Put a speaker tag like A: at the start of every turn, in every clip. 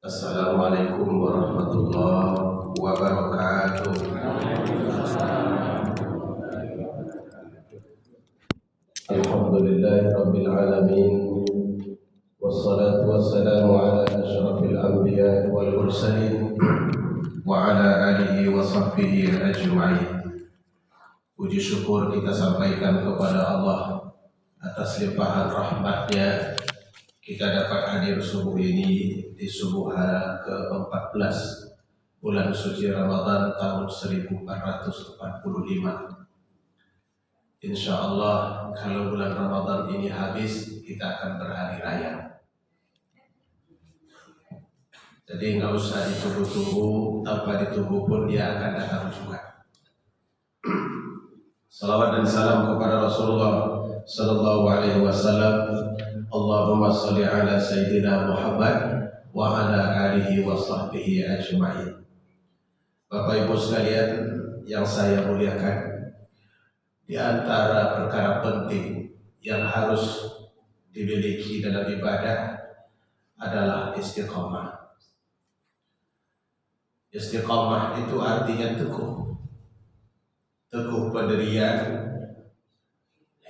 A: Assalamualaikum warahmatullahi wabarakatuh. Alhamdulillahi rabbil alamin. Wassalatu wassalamu ala asyrafil anbiya wal mursalin wa ala alihi wa sahbihi ajma'in. Puji syukur kita sampaikan kepada Allah atas limpahan rahmatnya kita dapat hadir subuh ini di subuh ke-14 bulan suci Ramadan tahun 1445. Insya Allah kalau bulan Ramadan ini habis kita akan berhari raya. Jadi nggak usah ditunggu-tunggu, tanpa ditunggu pun dia akan datang juga. Salawat dan salam kepada Rasulullah Sallallahu Alaihi Wasallam. Allahumma salli ala Sayyidina Muhammad wa ala alihi wa sahbihi ajma'in. Bapak Ibu sekalian yang saya muliakan, di antara perkara penting yang harus dimiliki dalam ibadah adalah istiqamah. Istiqamah itu artinya teguh pendirian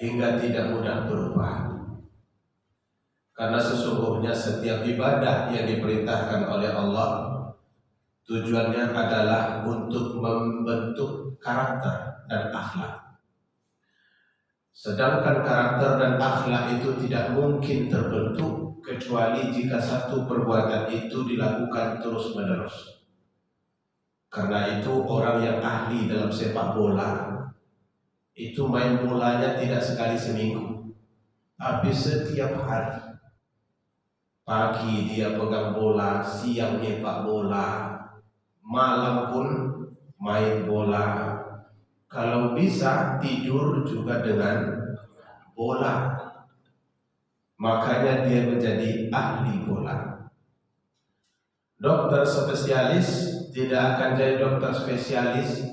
A: hingga tidak mudah berubah. Karena sesungguhnya setiap ibadah yang diperintahkan oleh Allah tujuannya adalah untuk membentuk karakter dan akhlak. Sedangkan karakter dan akhlak itu tidak mungkin terbentuk kecuali jika satu perbuatan itu dilakukan terus-menerus. Karena itu orang yang ahli dalam sepak bola itu main bolanya tidak sekali seminggu, tapi setiap hari. Pagi dia pegang bola, siang nyepak bola, malam pun main bola. Kalau bisa tidur juga dengan bola. Makanya dia menjadi ahli bola. Dokter spesialis tidak akan jadi dokter spesialis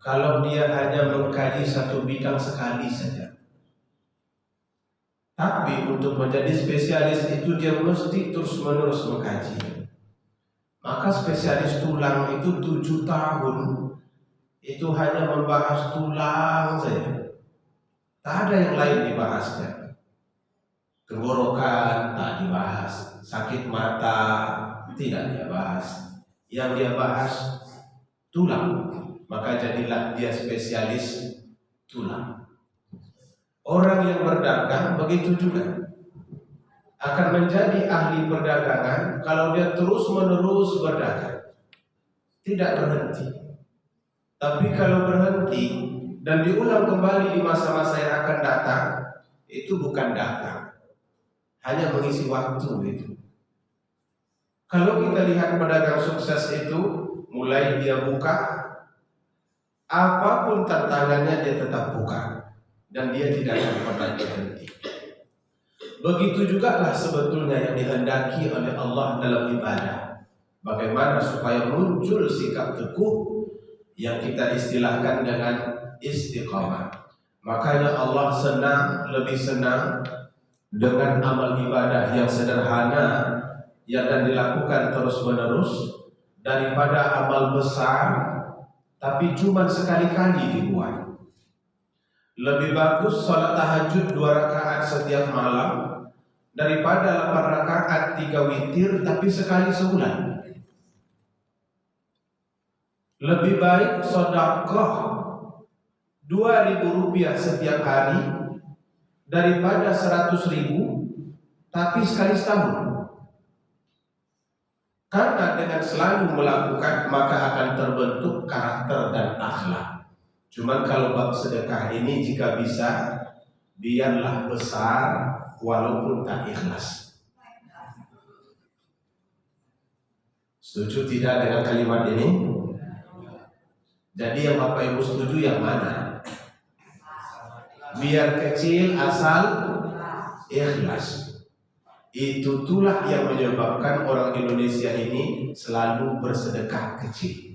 A: kalau dia hanya mengkaji satu bidang sekali saja. Tapi untuk menjadi spesialis itu dia mesti terus-menerus mengkaji. Maka spesialis tulang itu 7 tahun itu hanya membahas tulang saja. Tak ada yang lain dibahasnya. Tenggorokan tak dibahas, sakit mata tidak dia bahas. Yang dia bahas tulang. Maka jadilah dia spesialis tulang. Orang yang berdagang begitu juga akan menjadi ahli perdagangan kalau dia terus-menerus berdagang, tidak berhenti. Tapi kalau berhenti dan diulang kembali di masa-masa yang akan datang, itu bukan dagang, hanya mengisi waktu itu. Kalau kita lihat pedagang sukses itu, mulai dia buka, apapun tantangannya dia tetap buka, dan dia tidak akan pernah berhenti. Begitu juga lah sebetulnya yang dihendaki oleh Allah dalam ibadah. Bagaimana supaya muncul sikap teguh yang kita istilahkan dengan istiqamah. Makanya Allah lebih senang dengan amal ibadah yang sederhana yang akan dilakukan terus-menerus daripada amal besar tapi cuma sekali-kali dibuat. Lebih bagus sholat tahajud 2 rakaat setiap malam daripada 8 rakaat 3 witir tapi sekali sebulan. Lebih baik sedekah 2.000 rupiah setiap hari daripada 100.000 tapi sekali setahun. Karena dengan selalu melakukan maka akan terbentuk karakter dan akhlak. Cuman kalau bab sedekah ini jika bisa biarlah besar walaupun tak ikhlas. Setuju tidak dengan kalimat ini? Jadi yang Bapak Ibu setuju yang mana? Biar kecil asal ikhlas. Itulah yang menyebabkan orang Indonesia ini selalu bersedekah kecil.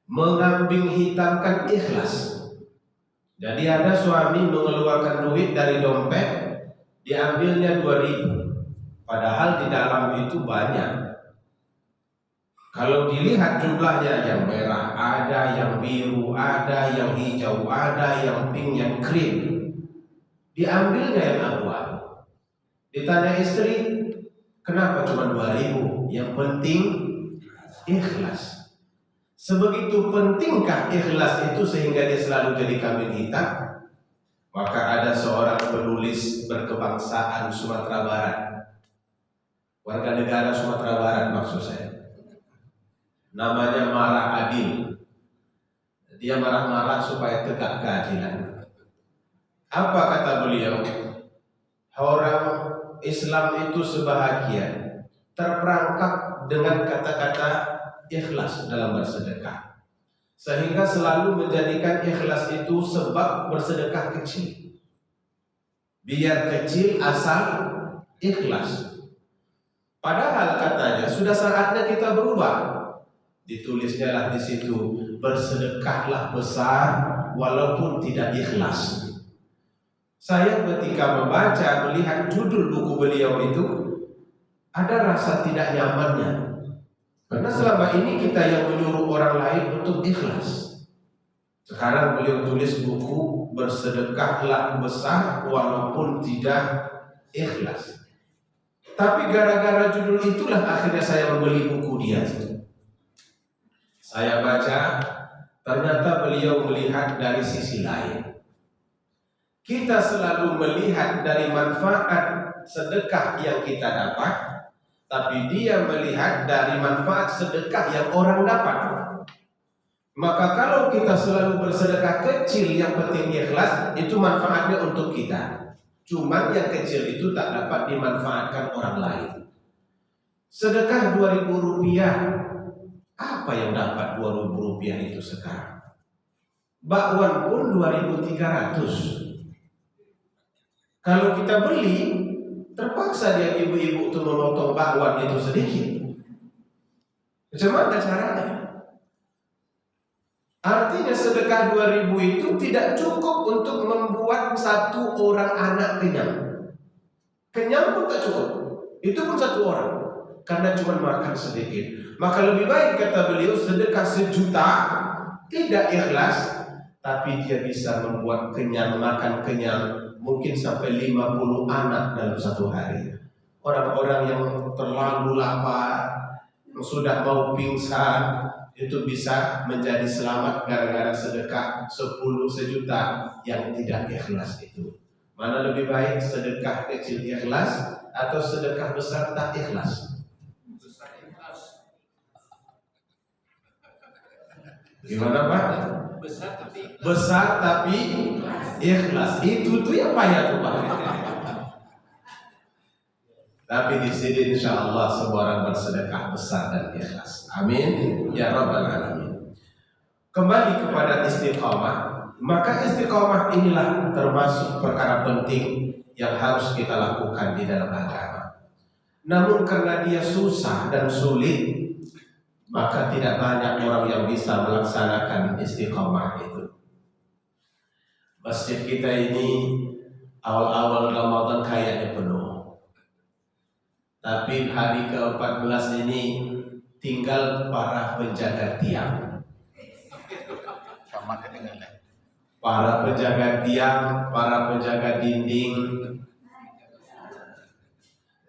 A: Mengambing hitamkan ikhlas. Jadi ada suami mengeluarkan duit dari dompet, diambilnya 2.000. Padahal di dalam itu banyak. Kalau dilihat jumlahnya, yang merah ada, yang biru ada, yang hijau ada, yang pink, yang krim. Diambilnya yang abu-abu. Ditanya istri, kenapa cuma 2.000? Yang penting ikhlas. Sebegitu pentingkah ikhlas itu sehingga dia selalu jadi kambing hitam? Maka ada seorang penulis berkebangsaan Sumatera Barat, warga negara Sumatera Barat maksud saya, namanya Marah Adil. Dia marah-marah supaya tegak keadilan. Apa kata beliau? Orang Islam itu sebahagian terperangkap dengan kata-kata ikhlas dalam bersedekah, sehingga selalu menjadikan ikhlas itu sebab bersedekah kecil. Biar kecil asal ikhlas. Padahal katanya sudah saatnya kita berubah. Ditulisnya lah di situ, bersedekahlah besar walaupun tidak ikhlas. Saya ketika membaca, melihat judul buku beliau itu, ada rasa tidak nyamannya. Karena selama ini kita yang menyuruh orang lain untuk ikhlas. Sekarang beliau tulis buku bersedekahlah besar walaupun tidak ikhlas. Tapi gara-gara judul itulah akhirnya saya membeli buku dia. Saya baca, ternyata beliau melihat dari sisi lain. Kita selalu melihat dari manfaat sedekah yang kita dapat, tapi dia melihat dari manfaat sedekah yang orang dapat. Maka kalau kita selalu bersedekah kecil, yang penting ikhlas, itu manfaatnya untuk kita. Cuman yang kecil itu tak dapat dimanfaatkan orang lain. Sedekah 2.000 rupiah, apa yang dapat 2.000 rupiah itu sekarang? Bakwan pun 2.300. Kalau kita beli, terpaksa dia ibu-ibu itu memotong bakwan itu sedikit. Macam mana caranya? Artinya sedekah 2.000 itu tidak cukup untuk membuat satu orang anak kenyang. Kenyang pun tak cukup. Itu pun satu orang, karena cuma makan sedikit. Maka lebih baik, kata beliau, sedekah 1 juta tidak ikhlas, tapi dia bisa membuat kenyang, makan kenyang, mungkin sampai 50 anak dalam satu hari. Orang-orang yang terlalu lapar, yang sudah mau pingsan, itu bisa menjadi selamat gara-gara sedekah 10 sejuta yang tidak ikhlas itu. Mana lebih baik, sedekah kecil ikhlas atau sedekah besar tak ikhlas? Gimana Pak? Besar tapi ikhlas. Itu tuh yang payah tuh Pak. Tapi di sini insya Allah semua orang bersedekah besar dan ikhlas. Amin ya rabbal alamin. Kembali kepada istiqamah. Maka istiqamah inilah termasuk perkara penting yang harus kita lakukan di dalam agama. Namun karena dia susah dan sulit, maka tidak banyak orang yang bisa melaksanakan istiqamah itu. Masjid kita ini awal-awal Ramadan kayaknya penuh, tapi hari ke-14 ini tinggal para penjaga tiang. Para penjaga tiang, para penjaga dinding,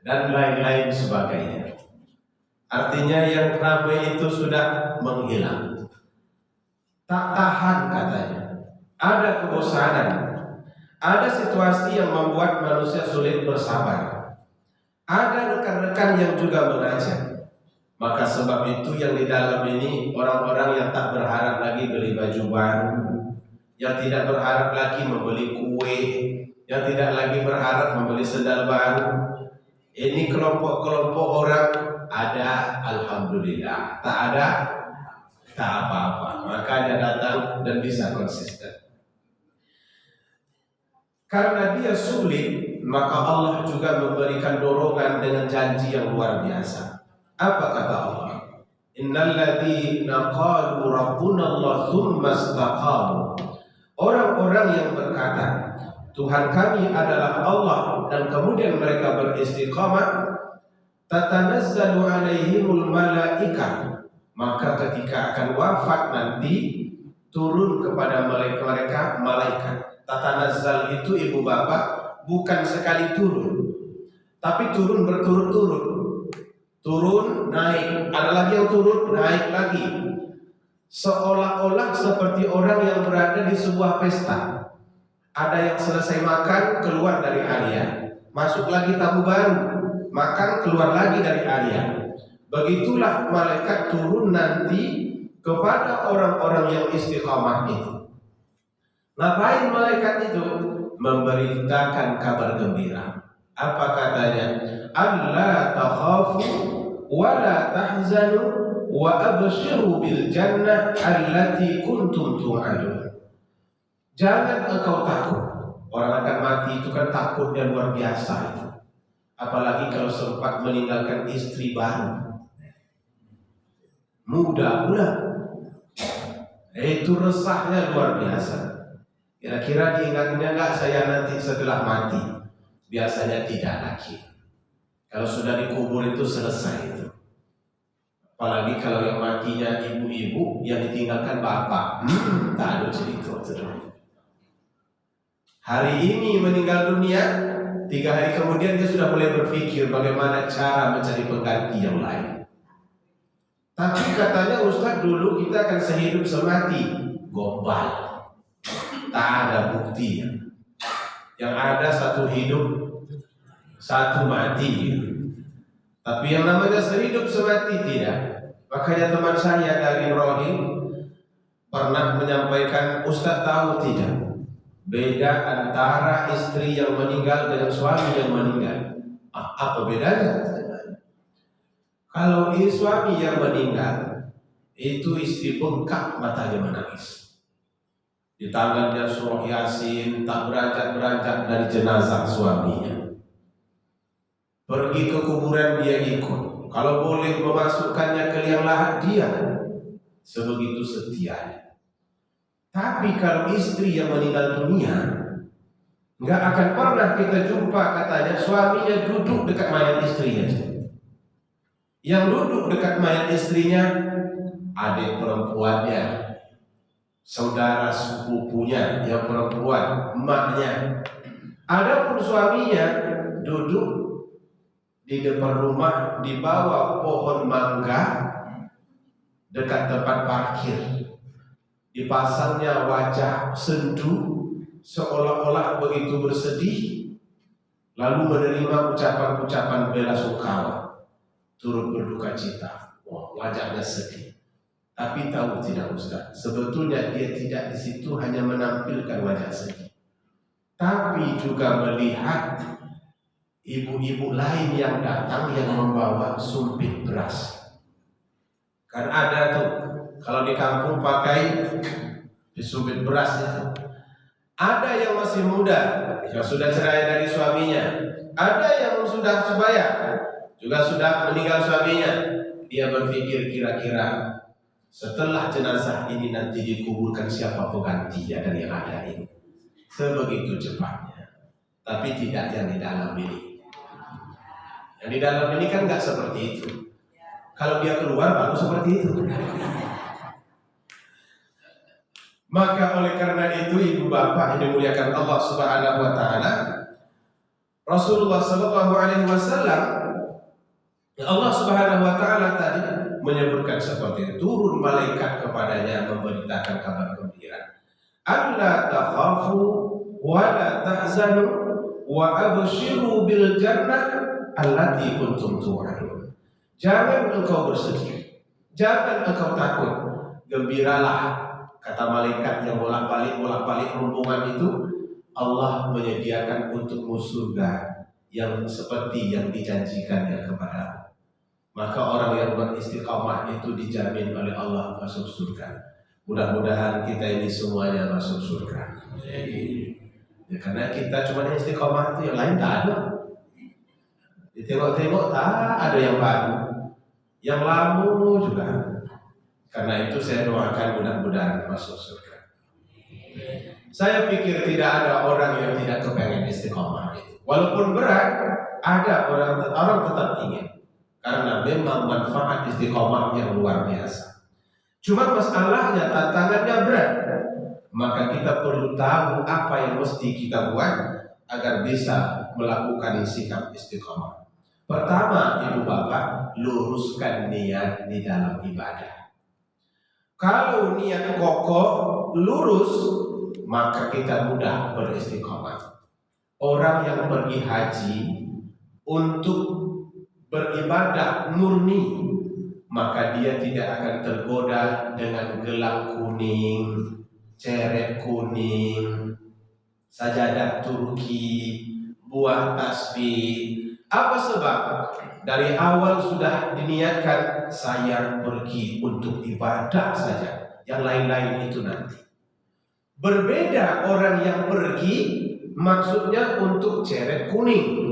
A: dan lain-lain sebagainya. Artinya yang ramai itu sudah menghilang. Tak tahan katanya. Ada kebosanan. Ada situasi yang membuat manusia sulit bersabar. Ada rekan-rekan yang juga mengajak. Maka sebab itu yang di dalam ini orang-orang yang tak berharap lagi beli baju baru, yang tidak berharap lagi membeli kue, yang tidak lagi berharap membeli sendal baru. Ini kelompok-kelompok orang ada, alhamdulillah. Tak ada, tak apa-apa. Maka dia datang dan bisa konsisten. Karena dia sulit, maka Allah juga memberikan dorongan dengan janji yang luar biasa. Apa kata Allah? Innal ladzina qalu rabbuna Allah tsumma istaqamu. Orang-orang yang berkata, Tuhan kami adalah Allah, dan kemudian mereka beristiqamah, tatanazzalu alaihimul malaikah, maka ketika akan wafat nanti turun kepada mereka malaikat. Tatanazzal itu ibu bapak bukan sekali turun, tapi turun berturut-turut. Turun, naik, ada lagi yang turun, naik lagi. Seolah-olah seperti orang yang berada di sebuah pesta. Ada yang selesai makan, keluar dari area, masuk lagi tamu baru, makan, keluar lagi dari area. Begitulah malaikat turun nanti kepada orang-orang yang istiqamah itu. Ngapain malaikat itu? Memberitakan kabar gembira. Apa katanya? Alla takhafu wa la tahzanu wa abshiru bil jannah allati kuntum tu'adun. Jangan engkau takut. Orang akan mati itu kan takutnya luar biasa itu. Apalagi kalau sempat meninggalkan istri baru, muda pula, itu resahnya luar biasa. Kira-kira diingatnya enggak saya nanti setelah mati? Biasanya tidak lagi. Kalau sudah dikubur itu selesai itu. Apalagi kalau yang matinya ibu-ibu, yang ditinggalkan bapak, tak ada cerita. Hari ini meninggal dunia, 3 hari kemudian dia sudah mulai berpikir bagaimana cara mencari pengganti yang lain. Tapi katanya Ustaz, dulu kita akan sehidup semati. Gombal. Tak ada bukti. Yang ada satu hidup, satu mati. Tapi yang namanya sehidup semati tidak. Makanya teman saya dari Rohing pernah menyampaikan, Ustaz tahu tidak beda antara istri yang meninggal dengan suami yang meninggal? Apa bedanya? Kalau suami yang meninggal itu istri bengkak matanya menangis. Di tangannya surah Yasin, tak beranjak-beranjak dari jenazah suaminya. Pergi ke kuburan dia ikut. Kalau boleh memasukkannya ke liang lahat dia. Sebegitu setianya. Tapi kalau istri yang meninggal dunia, nggak akan pernah kita jumpa katanya suaminya duduk dekat mayat istrinya. Yang duduk dekat mayat istrinya adik perempuannya, saudara sepupunya yang perempuan, emaknya. Adapun suaminya duduk di depan rumah di bawah pohon mangga dekat tempat parkir. Dipasangnya wajah sendu seolah-olah begitu bersedih, lalu menerima ucapan-ucapan bela sungkawa, turut berduka cita. Wah, wajahnya sedih. Tapi tahu tidak Ustaz, sebetulnya dia tidak di situ hanya menampilkan wajah sedih, tapi juga melihat ibu-ibu lain yang datang yang membawa sumpit beras. Kan ada tuh kalau di kampung pakai sumpit beras itu. Ada yang masih muda, yang sudah cerai dari suaminya. Ada yang sudah sebaya, juga sudah meninggal suaminya. Dia berpikir kira-kira setelah jenazah ini nanti dikuburkan siapa penggantinya dari yang ada ini. Sebegitu cepatnya. Tapi tidak yang di dalam ini. Yang di dalam ini kan nggak seperti itu. Kalau dia keluar baru seperti itu. Maka oleh karena itu ibu bapak yang dimuliakan Allah Subhanahu wa taala, Rasulullah sallallahu alaihi wasallam, Allah Subhanahu wa taala tadi menyebutkan seperti turun malaikat kepadanya memberitakan kabar gembira. Alla takhafu wa la tahzanu wa abshiru bil jannah allati kuntum tu'adun. Jangan engkau bersedih, jangan engkau takut, gembiralah. Kata malaikat yang bolak-balik rombongan itu, Allah menyediakan untukmu surga yang seperti yang dijanjikannya kepadamu. Maka orang yang beristiqamah itu dijamin oleh Allah masuk surga. Mudah-mudahan kita ini semuanya masuk surga. Ya, karena kita cuma istiqamah itu, yang lain tak ada. Ditengok-tengok tak ada yang baru, yang lama juga. Karena itu saya doakan mudah-mudahan masuk surga. Saya pikir tidak ada orang yang tidak kepengen istiqamah itu. Walaupun berat, ada orang tetap ingin. karena memang manfaat istiqomah yang luar biasa. Cuma masalahnya tantangannya berat, maka kita perlu tahu apa yang mesti kita buat agar bisa melakukan sikap istiqomah. Pertama, ibu bapak, luruskan niat di dalam ibadah. Kalau niat kokoh, lurus, maka kita mudah beristiqomah. Orang yang pergi haji untuk beribadah murni, maka dia tidak akan tergoda dengan gelang kuning, ceret kuning, sajadah Turki, buah tasbih. Apa sebab? Dari awal sudah diniatkan saya pergi untuk ibadah saja, yang lain-lain itu nanti. Berbeda orang yang pergi maksudnya untuk ceret kuning.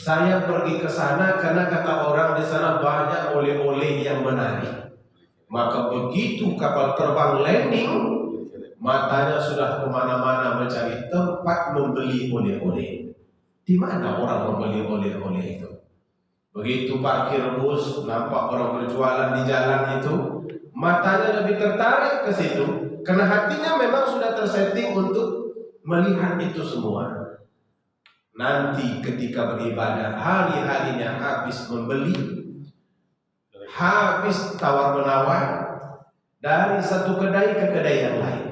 A: Saya pergi ke sana karena kata orang di sana banyak oleh-oleh yang menarik. Maka begitu kapal terbang landing, matanya sudah kemana-mana mencari tempat membeli oleh-oleh. Di mana orang membeli oleh-oleh itu? Begitu parkir bus, nampak orang berjualan di jalan itu, matanya lebih tertarik ke situ, karena hatinya memang sudah tersetting untuk melihat itu semua. Nanti ketika beribadah, hari-harinya habis membeli, habis tawar-menawar dari satu kedai ke kedai yang lain.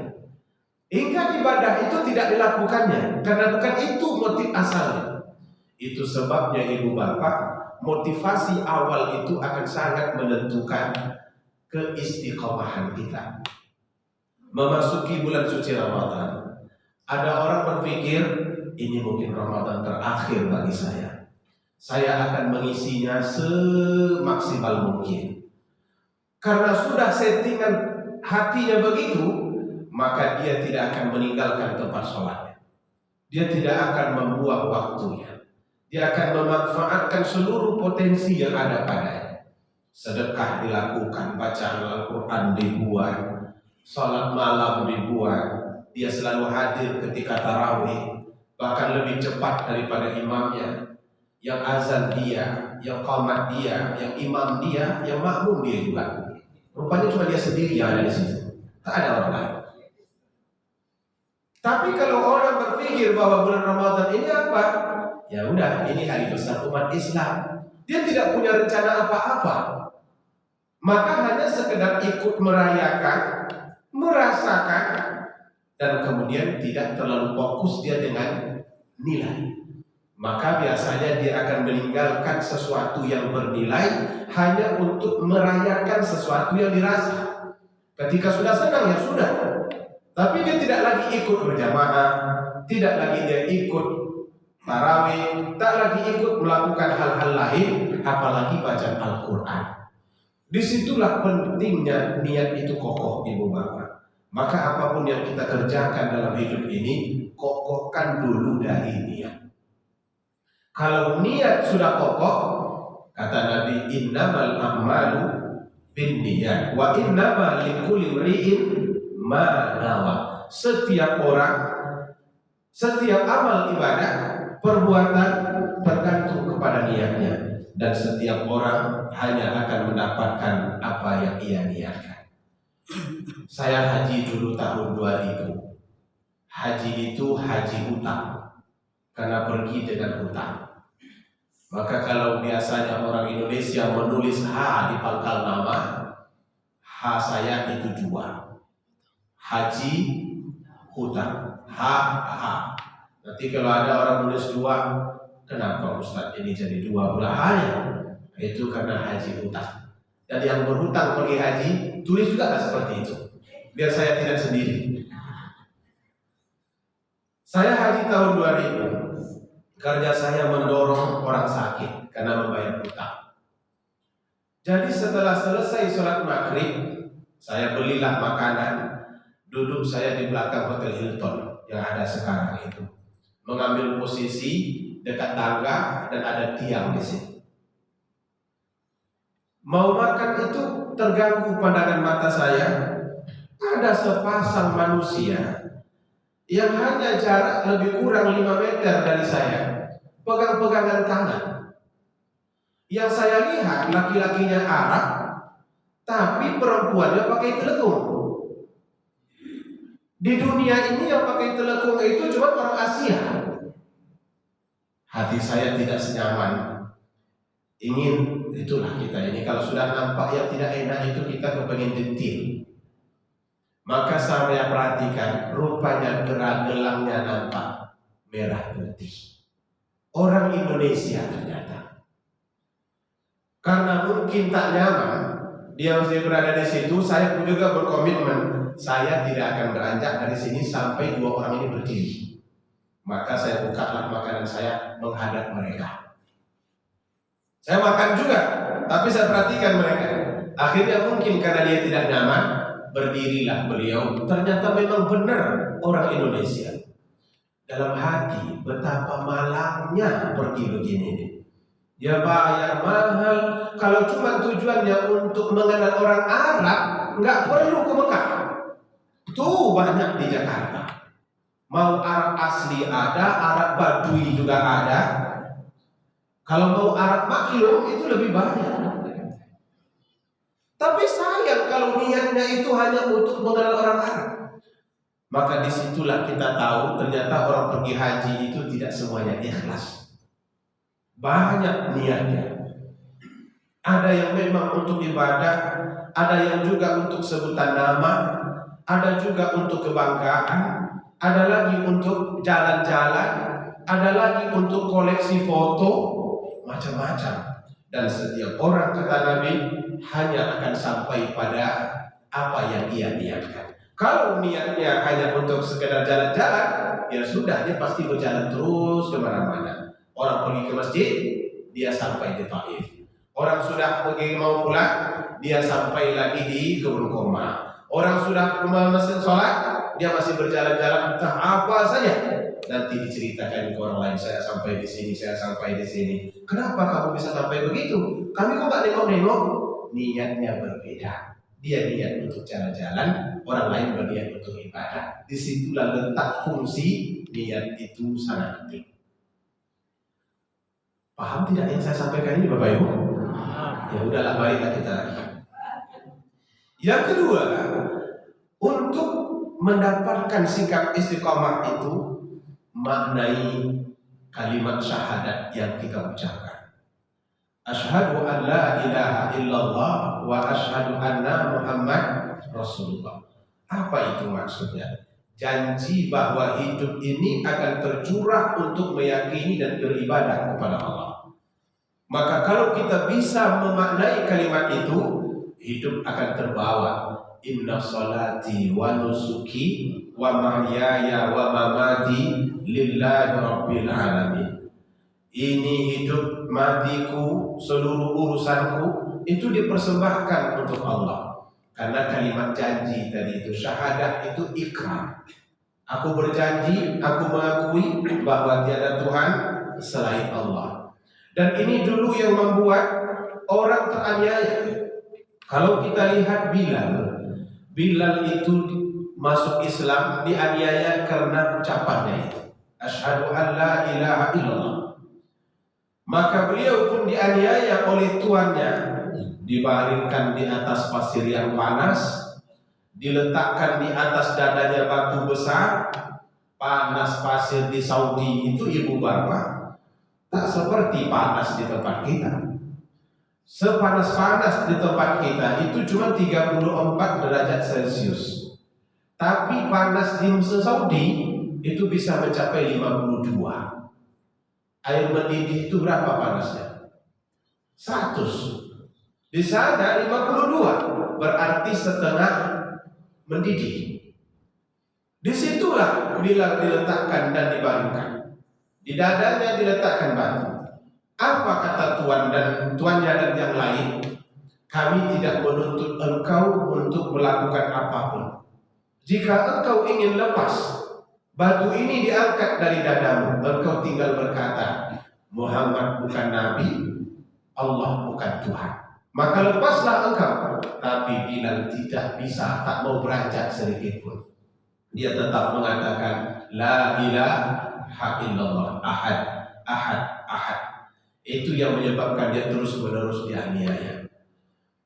A: Hingga ibadah itu tidak dilakukannya, karena bukan itu motif asalnya. Itu sebabnya ibu bapak, motivasi awal itu akan sangat menentukan keistiqomahan kita. Memasuki bulan suci Ramadan, ada orang berpikir, ini mungkin Ramadan terakhir bagi saya. Saya akan mengisinya semaksimal mungkin. Karena sudah settingan hatinya begitu, maka dia tidak akan meninggalkan tempat sholatnya. Dia tidak akan membuang waktunya. Dia akan memanfaatkan seluruh potensi yang ada padanya. Sedekah dilakukan, bacaan Al-Quran dibuat, sholat malam dibuat. Dia selalu hadir ketika tarawih, bahkan lebih cepat daripada imamnya. Yang azan dia, yang qamat dia, yang imam dia, yang makmum dia juga. Rupanya cuma dia sendiri yang ada di situ, tak ada orang lain. Tapi kalau orang berpikir bahwa bulan Ramadan ini apa? Ya udah, ini hari besar umat Islam. Dia tidak punya rencana apa-apa. Maka hanya sekedar ikut merayakan, merasakan, dan kemudian tidak terlalu fokus dia dengan nilai. Maka biasanya dia akan meninggalkan sesuatu yang bernilai hanya untuk merayakan sesuatu yang dirasa. Ketika sudah senang ya sudah. Tapi dia tidak lagi ikut berjamaah, tidak lagi dia ikut tarawih, tak lagi ikut melakukan hal-hal lain, apalagi baca Al-Quran. Disitulah pentingnya niat itu kokoh, ibu bapak. Maka apapun yang kita kerjakan dalam hidup ini, kokohkan dulu dari niat. Kalau niat sudah kokoh, kata Nabi, innamal a'malu binniyat wa innamal likulli imri'in ma nawa. Setiap orang, setiap amal ibadah, perbuatan tergantung kepada niatnya, dan setiap orang hanya akan mendapatkan apa yang ia niatkan. Saya haji dulu tahun 2000. Haji itu haji hutang, karena pergi dengan hutang. Maka kalau biasanya orang Indonesia menulis H di pangkal nama, H saya itu 2. Haji hutang, H. Nanti kalau ada orang menulis 2, kenapa Ustaz ini jadi 2 belahannya? Itu karena haji hutang. Dan yang berhutang pergi haji, tulis juga seperti itu, biar saya tidak sendiri. Saya haji tahun 2000. Kerja saya mendorong orang sakit karena membayar hutang. Jadi setelah selesai sholat maghrib, saya belilah makanan. Duduk saya di belakang Hotel Hilton yang ada sekarang itu, mengambil posisi dekat tangga dan ada tiang di sini. Mau makan itu terganggu pandangan mata saya. Ada sepasang manusia yang hanya jarak lebih kurang 5 meter dari saya, pegang-pegangan tangan. Yang saya lihat laki-lakinya Arab, tapi perempuannya pakai telekung. Di dunia ini yang pakai telekung itu cuma orang Asia. Hati saya tidak senyaman. Ingin, itulah kita ini. Kalau sudah nampak yang tidak enak itu kita kepengen detil. Maka saya perhatikan, rupanya gelangnya nampak merah putih. Orang Indonesia ternyata. Karena mungkin tak nyaman, dia masih berada di situ. Saya pun juga berkomitmen, saya tidak akan beranjak dari sini sampai dua orang ini berdiri. Maka saya bukalah makanan saya menghadap mereka. Saya makan juga, tapi saya perhatikan mereka. Akhirnya mungkin karena dia tidak nyaman, berdirilah beliau. Ternyata memang benar orang Indonesia. Dalam hati betapa malangnya pergi begini. Dia bayar mahal. Kalau cuma tujuannya untuk mengenal orang Arab, nggak perlu ke Mekah. Tuh banyak di Jakarta. Mau Arab asli ada, Arab Badui juga ada. Kalau mau Arab maklum itu lebih banyak. Tapi sayang kalau niatnya itu hanya untuk mengenal orang Arab. Maka disitulah kita tahu ternyata orang pergi haji itu tidak semuanya ikhlas. Banyak niatnya. Ada yang memang untuk ibadah, ada yang juga untuk sebutan nama, ada juga untuk kebanggaan, ada lagi untuk jalan-jalan, ada lagi untuk koleksi foto, macam-macam. Dan setiap orang, kata Nabi, hanya akan sampai pada apa yang ia niatkan. Kalau niatnya hanya untuk sekedar jalan-jalan, ya sudah, dia pasti berjalan terus kemana-mana. Orang pergi ke masjid, dia sampai di Taif. Orang sudah pergi mau pulang, dia sampai lagi di kebun kurma. Orang sudah masih sholat, dia masih berjalan-jalan entah apa saja. Nanti diceritakan ke orang lain, saya sampai di sini, saya sampai di sini. Kenapa kamu bisa sampai begitu? Kami kok nggak nengok-nengok? Niatnya berbeda. Dia niat untuk jalan-jalan, orang lain berniat untuk ibadah. Disitulah letak fungsi niat itu sangat penting. Paham tidak yang saya sampaikan ini, Bapak Ibu? Ya udahlah, baiklah kita lagi. Yang kedua, untuk mendapatkan sikap istiqomah itu maknai kalimat syahadat yang kita ucapkan. Asyhadu an la ilaha illallah wa asyhadu anna Muhammad Rasulullah. Apa itu maksudnya? Janji bahwa hidup ini akan tercurah untuk meyakini dan beribadah kepada Allah. Maka kalau kita bisa memaknai kalimat itu, hidup akan terbawa. Inna salati wa nusuki wa mahyaya wa mamati lillahi rabbil alamin. Ini hidup matiku, seluruh urusanku itu dipersembahkan untuk Allah. Karena kalimat janji tadi itu, syahadat itu ikrar. Aku berjanji, aku mengakui bahwa tiada Tuhan selain Allah. Dan ini dulu yang membuat orang teraniaya. Kalau kita lihat Bilal itu masuk Islam dianiaya karena ucapannya itu. Asyhadu an la ilaha illallah. Maka beliau pun dianiaya oleh tuannya, dibaringkan di atas pasir yang panas, diletakkan di atas dadanya batu besar. Panas pasir di Saudi itu, ibu bapak, tak seperti panas di tempat kita. Sepanas-panas di tempat kita itu cuma 34 derajat Celcius. Tapi panas di Saudi itu bisa mencapai 52. Air mendidih itu berapa panasnya? 100. Di sana 52, berarti setengah mendidih. Disitulah Bilal diletakkan dan dibaringkan. Di dadanya diletakkan batu. Apa kata tuannya dan yang lain? Kami tidak menuntut engkau untuk melakukan apapun. Jika engkau ingin lepas, batu ini diangkat dari dadamu, engkau tinggal berkata, Muhammad bukan Nabi, Allah bukan Tuhan. Maka lepaslah engkau. Tapi Bilal tidak bisa, tak mau beranjak sedikit pun. Dia tetap mengatakan, La ilaha illallah, ahad, ahad, ahad. Itu yang menyebabkan dia terus-menerus dianiaya.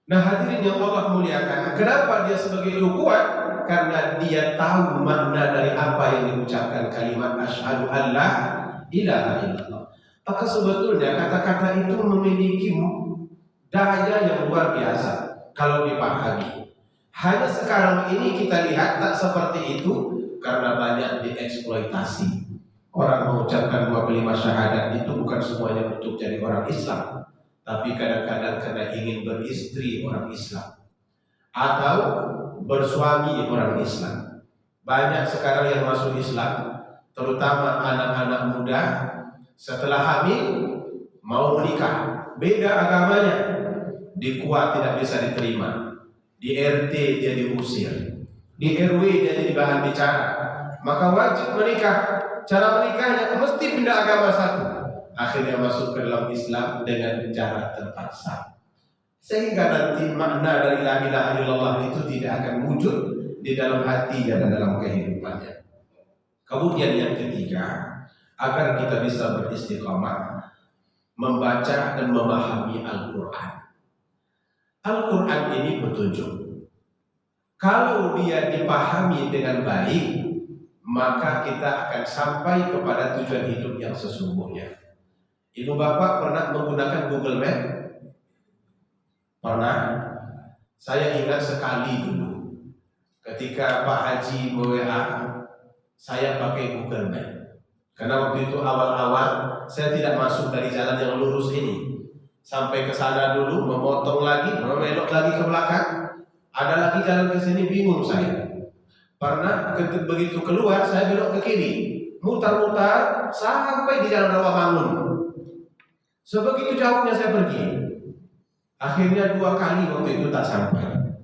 A: Nah hadirin yang Allah muliakan, kenapa dia sebegitu kuat? Karena dia tahu makna dari apa yang diucapkan kalimat asyhadu an la ilaha illallah. Maka sebetulnya kata-kata itu memiliki daya yang luar biasa kalau dipahami. Hanya sekarang ini kita lihat tak seperti itu karena banyak dieksploitasi. Orang mengucapkan 25 syahadat itu bukan semuanya untuk jadi orang Islam, tapi kadang-kadang karena ingin beristri orang Islam atau bersuami orang Islam. Banyak sekarang yang masuk Islam, terutama anak-anak muda, setelah hamil mau menikah, beda agamanya, di KUA tidak bisa diterima, di RT dia diusir, di RW dia jadi bahan bicara, maka wajib menikah. Cara menikahnya mesti pindah agama satu, akhirnya masuk ke dalam Islam dengan cara terpaksa, sehingga nanti makna dari la ilaha illallah itu tidak akan wujud di dalam hatinya dan dalam kehidupannya. Kemudian yang ketiga, agar kita bisa beristiqamah membaca dan memahami Al-Quran. Al-Quran ini petunjuk. Kalau dia dipahami dengan baik, maka kita akan sampai kepada tujuan hidup yang sesungguhnya. Ibu bapak pernah menggunakan Google Map? Pernah? Saya ingat sekali dulu ketika Pak Haji WA saya pakai Google Map. Karena waktu itu awal-awal saya tidak masuk dari jalan yang lurus ini, sampai ke sana dulu, memotong lagi, membelok lagi ke belakang, ada lagi jalan ke sini, bingung saya. Pernah begitu keluar saya belok ke kiri, mutar-mutar sampai di jalan Rawamangun. Sebegitu jauhnya saya pergi. Akhirnya 2 kali waktu itu tak sampai.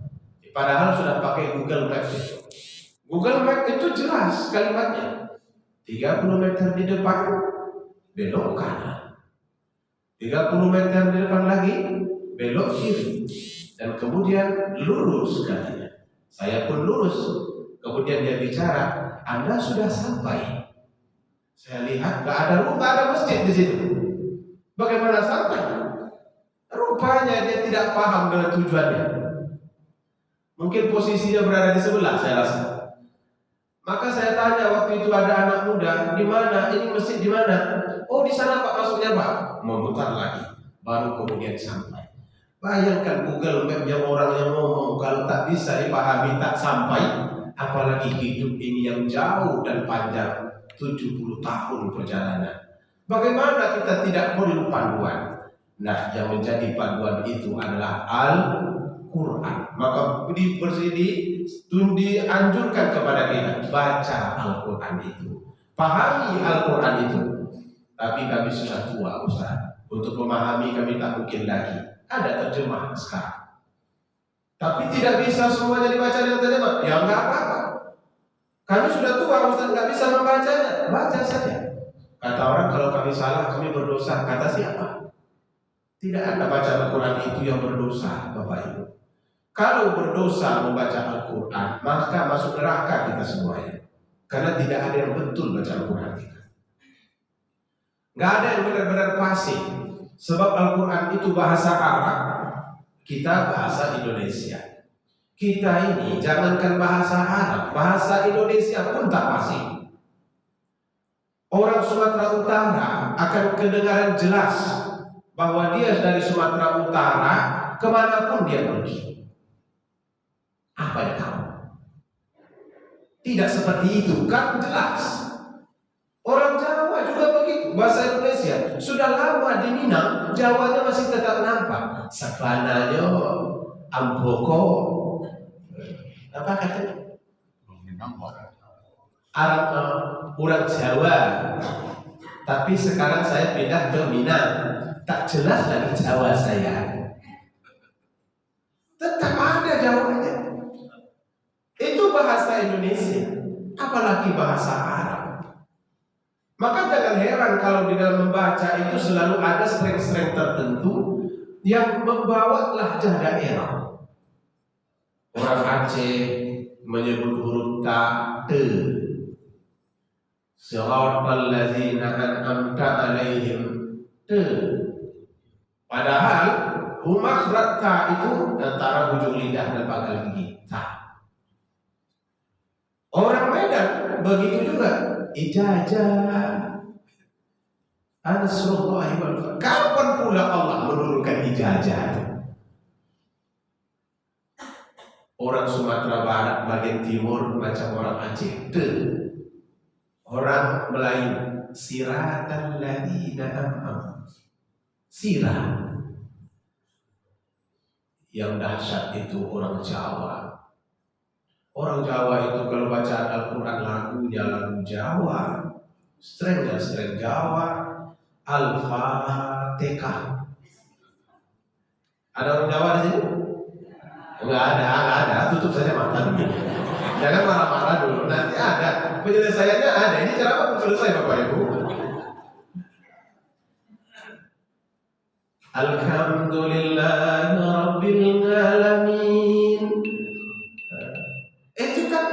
A: Padahal sudah pakai Google Maps. Google Maps itu jelas kalimatnya. 30 meter di depan belok kanan. 30 meter di depan lagi belok kiri. Dan kemudian lurus katanya. Saya pun lurus. Kemudian dia bicara, Anda sudah sampai. Saya lihat nggak ada masjid di situ. Bagaimana sampai? Rupanya dia tidak paham dengan tujuannya. Mungkin posisinya berada di sebelah, saya rasa. Maka saya tanya waktu itu ada anak muda, di mana? Ini masjid di mana? Oh di sana Pak, masuknya Pak. Memutar lagi, baru kemudian sampai. Bayangkan Google Map yang orang yang ngomong kalau tak bisa dipahami tak sampai. Apalagi hidup ini yang jauh dan panjang, 70 tahun perjalanan. Bagaimana kita tidak perlu panduan? Nah, yang menjadi panduan itu adalah Al-Quran. Maka dianjurkan kepada kita baca Al-Quran itu, pahami Al-Quran itu. Tapi kami sudah tua Ustaz, untuk memahami kami tak mungkin lagi. Ada terjemahan sekarang. Tapi tidak bisa semuanya dibaca dengan terjemahan. Ya enggak apa-apa. Kami sudah tua Ustaz, enggak bisa membacanya. Baca saja. Kata orang kalau kami salah kami berdosa. Kata siapa? Tidak ada baca Al-Quran itu yang berdosa, Bapak Ibu. Kalau berdosa membaca Al-Quran, maka masuk neraka kita semuanya. Karena tidak ada yang betul baca Al-Quran kita. Enggak ada yang benar-benar fasih. Sebab Al-Quran itu bahasa Arab, kita bahasa Indonesia. Kita ini jangankan bahasa Arab, bahasa Indonesia pun tak fasih. Orang Sumatera Utara akan kedengaran jelas bahwa dia dari Sumatera Utara kemanapun dia pergi. Apa yang tahu? Tidak seperti itu, kan jelas. Orang Jawa juga begitu, bahasa Indonesia sudah lama di Minang, Jawanya masih tetap nampak. Sapananya Ampoko, apa katanya? Arab orang Jawa. Tapi sekarang saya pindah ke Minang, tak jelas lagi Jawa saya. Tetap ada Jawanya. Itu bahasa Indonesia, apalagi bahasa Arab. Maka jangan heran kalau di dalam membaca itu selalu ada streng-streng tertentu yang membawa lahjah daerah. Orang Aceh menyebut huruf ta, te. Siratal ladzina an'amta alaihim Padahal humakhraj ta itu antara ujung lidah dan pangkal gigi. Ta. Orang Medan begitu juga. Ijazah. Nasrullahi wal fath. Kapan pula Allah menurunkan ijazah? Orang Sumatera Barat bagian timur macam orang Aceh. Orang Melayu siratan ladina am'am. Sirah. Yang dahsyat itu orang Jawa. Orang Jawa itu kalau baca Al-Quran lagunya lagu Jawa, strengnya streng Jawa. Al-Fatihah. Ada orang Jawa di sini? Enggak ada. Tutup saja mata dulu. Jangan marah-marah dulu. Nanti ada penyelesaiannya ada. Ini ceramah belum selesai Bapak Ibu. Alhamdulillah Rabbil Alamin. Itu kan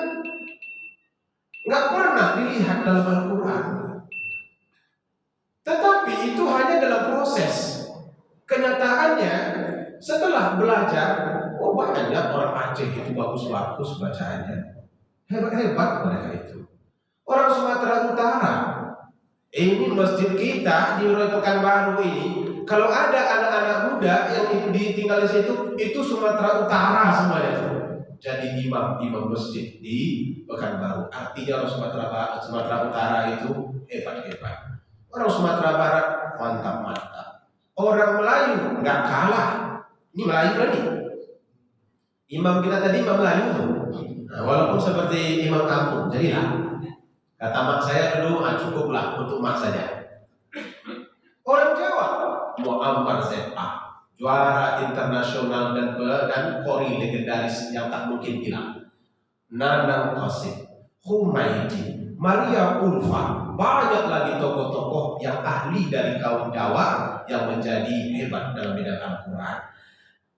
A: nggak pernah dilihat dalam Al-Quran. Tetapi itu hanya dalam proses. Kenyataannya setelah belajar, banyak orang Aceh itu bagus-bagus bacaannya. Hebat-hebat mereka itu. Orang Sumatera Utara, ini masjid kita di Pekanbaru ini, kalau ada anak-anak muda yang ditinggal di situ, itu Sumatera Utara semuanya itu. Jadi imam masjid di Pekanbaru. Artinya orang Sumatera Utara itu hebat-hebat. Orang Sumatera Barat mantap-mantap. Orang Melayu nggak kalah. Ini Melayu nih. Imam kita tadi Imam Melayu tuh. Nah, walaupun seperti imam kampung, jadilah. Kata mak saya dulu, cukuplah untuk mak saja. Orang Jawa, Muammar Z.A, juara internasional dan kori legendaris yang tak mungkin hilang. Nanang Qasim, Humaydi, Maria Ulfa, banyak lagi tokoh-tokoh yang ahli dari kaum Jawa yang menjadi hebat dalam bidang Al-Quran.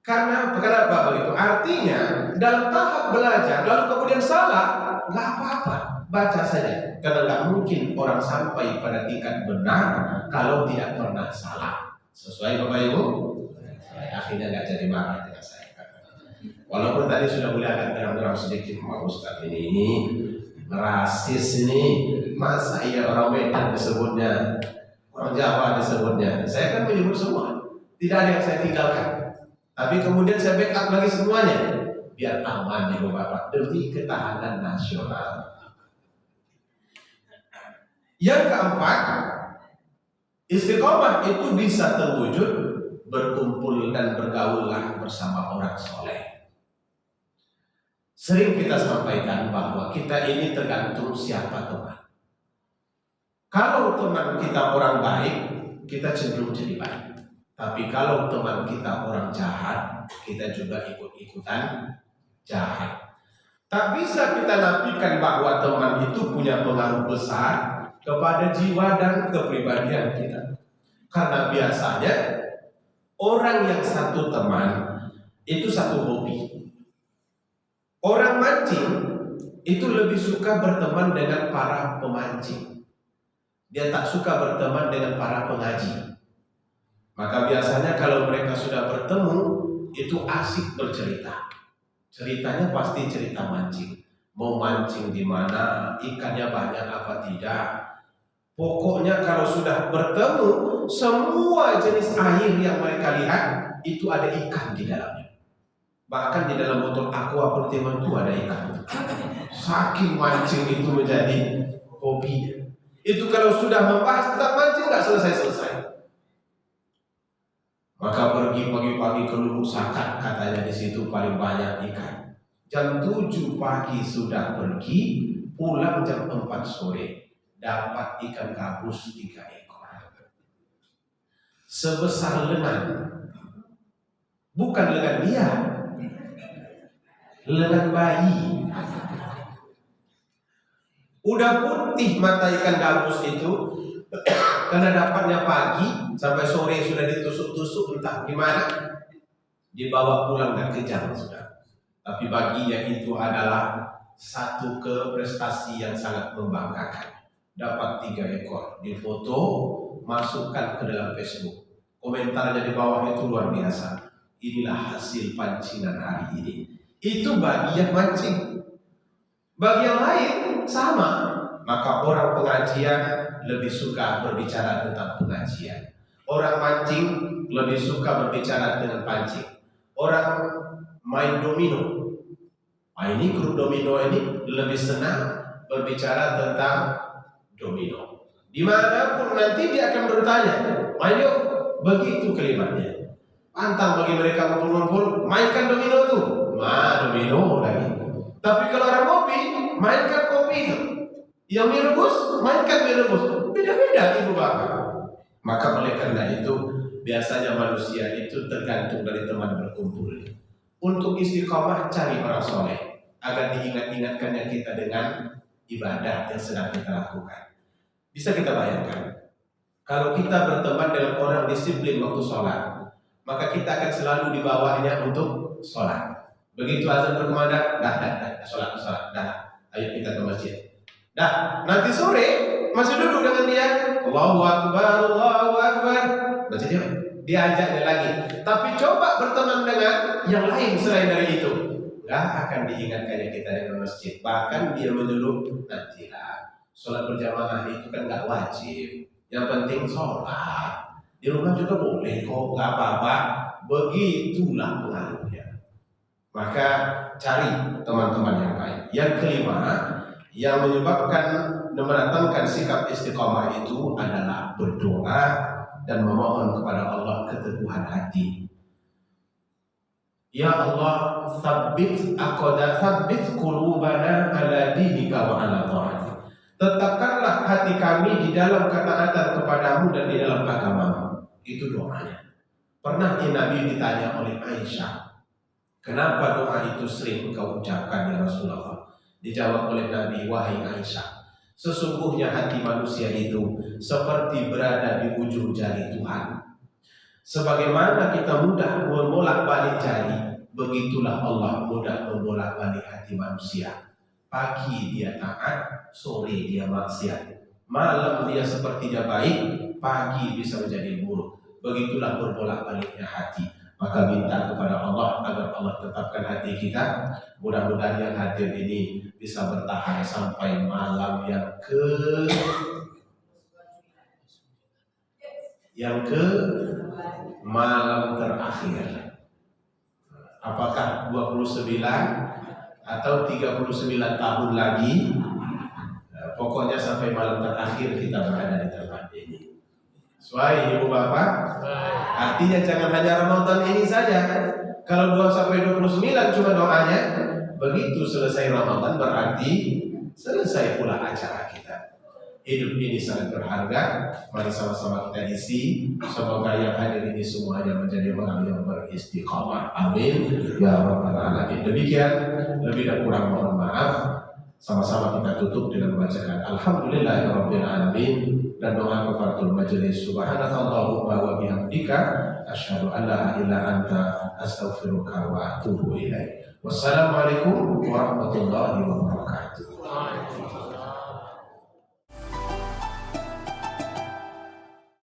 A: Kenapa begitu? Artinya dalam tahap belajar lalu kemudian salah, nggak apa-apa, baca saja. Karena nggak mungkin orang sampai pada tingkat benar kalau tidak pernah salah. Sesuai Bapak Ibu? Akhirnya nggak jadi marah dengan saya. Walaupun tadi sudah mulai agak terang-terang sedikit Pak Ustaz ini rasis ini, masa iya orang Medan disebutnya, orang Jawa disebutnya. Saya kan menyebut semua, tidak ada yang saya tinggalkan. Tapi kemudian saya backup lagi semuanya biar aman ya Bapak, demi ketahanan nasional. Yang keempat, istiqomah itu bisa terwujud berkumpul dan bergaullah bersama orang soleh. Sering kita sampaikan bahwa kita ini tergantung siapa teman. Kalau teman kita orang baik, kita cenderung jadi baik. Tapi kalau teman kita orang jahat, kita juga ikut-ikutan jahat. Tak bisa kita nafikan bahwa teman itu punya pengaruh besar kepada jiwa dan kepribadian kita. Karena biasanya orang yang satu teman itu satu hobi. Orang mancing itu lebih suka berteman dengan para pemancing. Dia tak suka berteman dengan para pengaji. Maka biasanya kalau mereka sudah bertemu, itu asik bercerita. Ceritanya pasti cerita mancing. Mau mancing di mana, ikannya banyak apa tidak. Pokoknya kalau sudah bertemu, semua jenis air yang mereka lihat, itu ada ikan di dalamnya. Bahkan di dalam botol aqua Pertiman itu ada ikan. Saking mancing itu menjadi hobi. Itu kalau sudah membahas tentang mancing, nggak selesai-selesai. Maka pergi pagi-pagi ke Lubuk Sakat, katanya di situ paling banyak ikan. Jam 7 pagi sudah pergi, pulang jam 4 sore, dapat ikan gabus 3 ekor. Sebesar lengan. Bukan lengan dia, lengan bayi. Udah putih mata ikan gabus itu, karena dapatnya pagi sampai sore sudah ditusuk-tusuk entah gimana, dibawa pulang dan kejar sudah. Tapi baginya itu adalah satu keprestasi yang sangat membanggakan. dapat 3 ekor, difoto, masukkan ke dalam Facebook. Komentarnya di bawah itu luar biasa. Inilah hasil pancingan hari ini. Itu bagi yang mancing. Bagi yang lain sama. Maka orang pengajian lebih suka berbicara tentang pengajian. Orang mancing lebih suka berbicara dengan pancing. Orang main domino, ini grup domino ini lebih senang berbicara tentang domino. Dimanapun nanti dia akan bertanya, main yuk. Begitu kalimatnya. Pantang bagi mereka ngumpul-ngumpul, mainkan domino tuh. Domino lagi. Tapi kalau orang kopi, mainkan kopi itu. Yang mie rebus, mainkan mie rebus. Beda-beda ibu bapak. Maka oleh karena itu, biasanya manusia itu tergantung dari teman berkumpul. Untuk istiqomah cari orang soleh, agar diingat-ingatkannya kita dengan ibadah yang sedang kita lakukan. Bisa kita bayangkan, kalau kita berteman dengan orang disiplin waktu sholat, maka kita akan selalu dibawanya untuk sholat. Begitu azan berkumandang, dah, sholat, dah, ayo kita ke masjid. Dah, nanti sore masih duduk dengan dia, Allahu Akbar, baca dia ajaknya lagi. Tapi coba berteman dengan yang lain selain dari itu, gak akan diingatkannya kita dengan masjid. Bahkan dia menyuruh, nantilah sholat berjamaah itu kan gak wajib. Yang penting sholat. Di rumah juga boleh kok, gak apa-apa. Begitulah pengaruhnya. Maka cari teman-teman yang baik. Yang kelima, yang menyebabkan mendatangkan sikap istiqomah itu adalah berdoa dan memohon kepada Allah keteguhan hati. Ya Allah, tsabbit qulubana ala dinika wa ala ta'atik. Tetapkanlah hati kami di dalam ketaatan kepadamu dan di dalam agamamu. Itu doanya. Pernah Nabi ditanya oleh Aisyah, kenapa doa itu sering engkau ucapkan ya Rasulullah? Dijawab oleh Nabi, wahai Aisyah, sesungguhnya hati manusia itu seperti berada di ujung jari Tuhan. Sebagaimana kita mudah membolak-balik jari, begitulah Allah mudah membolak-balik hati manusia. Pagi dia taat, sore dia maksiat. Malam dia sepertinya baik, pagi bisa menjadi buruk. Begitulah berbolak-baliknya hati. Maka minta kepada Allah agar Allah tetapkan hati kita. Mudah-mudahan yang hadir ini bisa bertahan sampai malam yang ke malam terakhir. Apakah 29 atau 39 tahun lagi? Pokoknya sampai malam terakhir kita berada di tempat ini. Sesuai ibu bapak? Artinya jangan hanya Ramadan ini saja. Kalau 2 sampai 29 cuma doanya, begitu selesai Ramadan berarti selesai pula acara kita. Hidup ini sangat berharga. Mari sama-sama kita isi. Semoga yang hadir ini semuanya menjadi orang yang beristiqamah. Amin ya rabbal alamin. Demikian, lebih dan kurang mohon maaf. Sama-sama kita tutup dengan membacakan Alhamdulillahirabbil alamin dan doa kafaratul majelis. Subhanakallahumma wa bihamdika asyhadu an la ilaha illa anta astaghfiruka wa atubu ilaik. Wassalamualaikum warahmatullahi wabarakatuh.